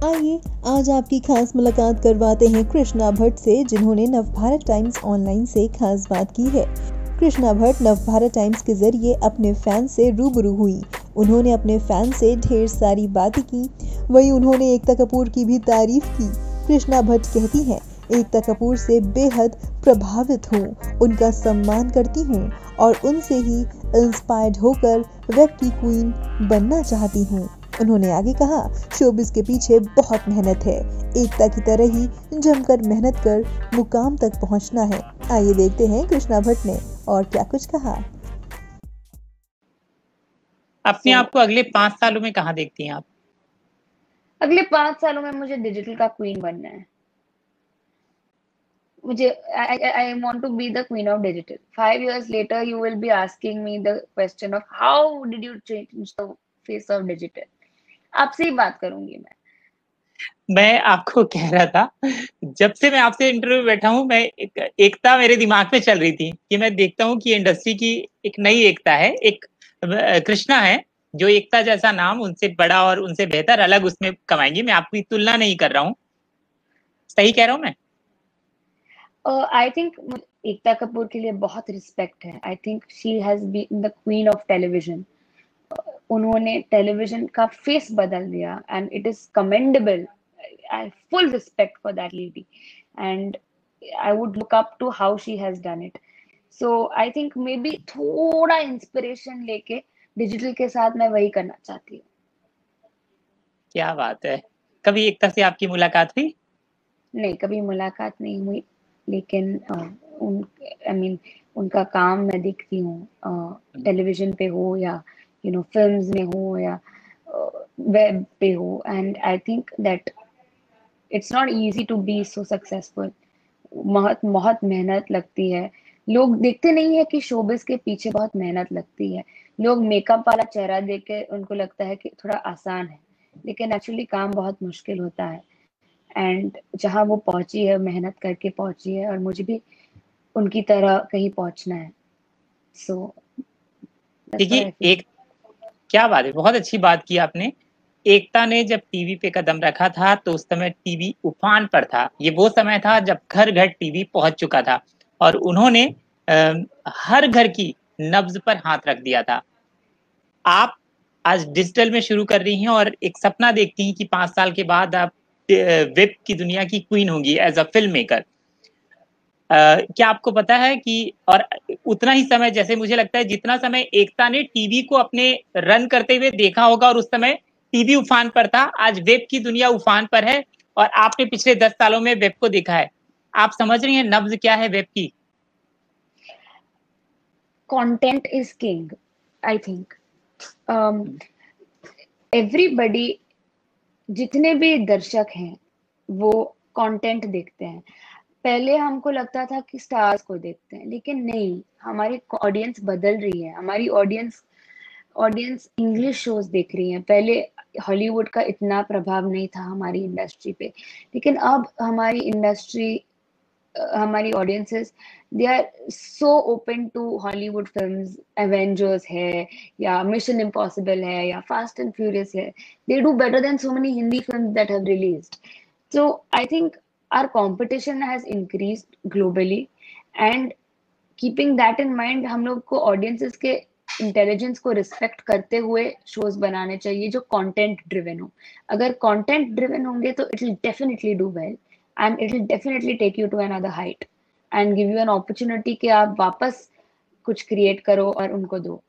आइए आज आपकी खास मुलाकात करवाते हैं कृष्णा भट्ट से, जिन्होंने नवभारत टाइम्स ऑनलाइन से खास बात की है। कृष्णा भट्ट नवभारत टाइम्स के जरिए अपने फैन से रूबरू हुई। उन्होंने अपने फैन से ढेर सारी बातें की। वहीं उन्होंने एकता कपूर की भी तारीफ की। कृष्णा भट्ट कहती हैं, एकता कपूर से बेहद प्रभावित हूँ, उनका सम्मान करती हूँ और उनसे ही इंस्पायर्ड होकर वेब की क्वीन बनना चाहती हूँ। उन्होंने आगे कहा, शोबिस के पीछे बहुत मेहनत है, एकता की तरह ही जमकर मेहनत कर मुकाम तक पहुंचना है। आइए देखते हैं कृष्णा भट्ट ने और क्या कुछ कहा। अपने आप को अगले 5 सालों में कहाँ देखती हैं आप? अगले 5 सालों में मुझे डिजिटल का क्वीन बनना है। मुझे I want to be the queen of digital. 5 years later, you will be asking me the question of how did you change the face of digital? आपसे ही बात करूंगी मैं आपको कह रहा था, जब से मैं आपसे इंटरव्यू में बैठा हूँ, मैं एकता मेरे दिमाग में चल रही थी कि मैं देखता हूँ कि इंडस्ट्री की एक नई एकता है, एक कृष्णा है जो एकता जैसा नाम उनसे बड़ा और उनसे बेहतर अलग उसमें कमाएंगी। मैं आपकी तुलना नहीं कर रहा हूँ, सही कह रहा हूँ मैं? आई थिंक एकता कपूर के लिए बहुत रिस्पेक्ट है। I think she has been the queen of television. उन्होंने टेलीविजन का फेस बदल दिया and it is commendable. I full respect for that lady and I would look up to how she has done it. So I think may be थोड़ा inspiration लेके digital के साथ मैं वही करना चाहती हूँ। क्या बात है। कभी एकता से आपकी मुलाकात हुई? नहीं, कभी मुलाकात नहीं हुई, लेकिन उनका काम मैं देखती हूँ, टेलीविजन पे हो या फिल्म्स में हो या वेब पे हो, and I think that it's not easy to be so successful. बहुत बहुत मेहनत लगती है। लोग देखते नहीं है कि शोबिस के पीछे बहुत मेहनत लगती है। लोग मेकअप वाला चेहरा देख के उनको लगता है कि थोड़ा आसान है, लेकिन एक्चुअली काम बहुत मुश्किल होता है। एंड जहाँ वो पहुंची है, मेहनत करके पहुंची है, और मुझे भी उनकी तरह कहीं पहुंचना है। सो देखिए, एक क्या बात है, बहुत अच्छी बात की आपने। एकता ने जब टीवी पे कदम रखा था तो उस समय टीवी उफान पर था। ये वो समय था जब घर घर टीवी पहुंच चुका था और उन्होंने हर घर की नब्ज पर हाथ रख दिया था। आप आज डिजिटल में शुरू कर रही हैं और एक सपना देखती हैं कि 5 साल के बाद आप वेब की दुनिया की क्वीन होंगी एज अ फिल्म मेकर। क्या आपको पता है कि और उतना ही समय, जैसे मुझे लगता है जितना समय एकता ने टीवी को अपने रन करते हुए देखा होगा और उस समय टीवी उफान पर था, आज वेब की दुनिया उफान पर है और आपने पिछले 10 सालों में वेब को देखा है। आप समझ रही हैं नब्ज क्या है वेब की? Content is king. I think everybody, जितने भी दर्शक हैं वो कंटेंट देखते हैं। पहले हमको लगता था कि स्टार्स को देखते हैं, लेकिन नहीं, हमारी ऑडियंस बदल रही है। हमारी ऑडियंस ऑडियंस इंग्लिश शोज देख रही है। पहले हॉलीवुड का इतना प्रभाव नहीं था हमारी इंडस्ट्री पे, लेकिन अब हमारी audiences, they are so open to Hollywood films. Avengers है या मिशन इम्पॉसिबल है या फास्ट एंड फ्यूरियस है, they do better than so many Hindi films that have released. So I think our competition has increased globally, and keeping that in mind, हम लोग को audiences के intelligence को रिस्पेक्ट करते हुए शोज बनाने चाहिए जो कंटेंट ड्रिवन हो। अगर कंटेंट ड्रिवन होंगे तो it will definitely do well and it will definitely take you to another height and give you an opportunity कि आप वापस कुछ क्रिएट करो और उनको दो।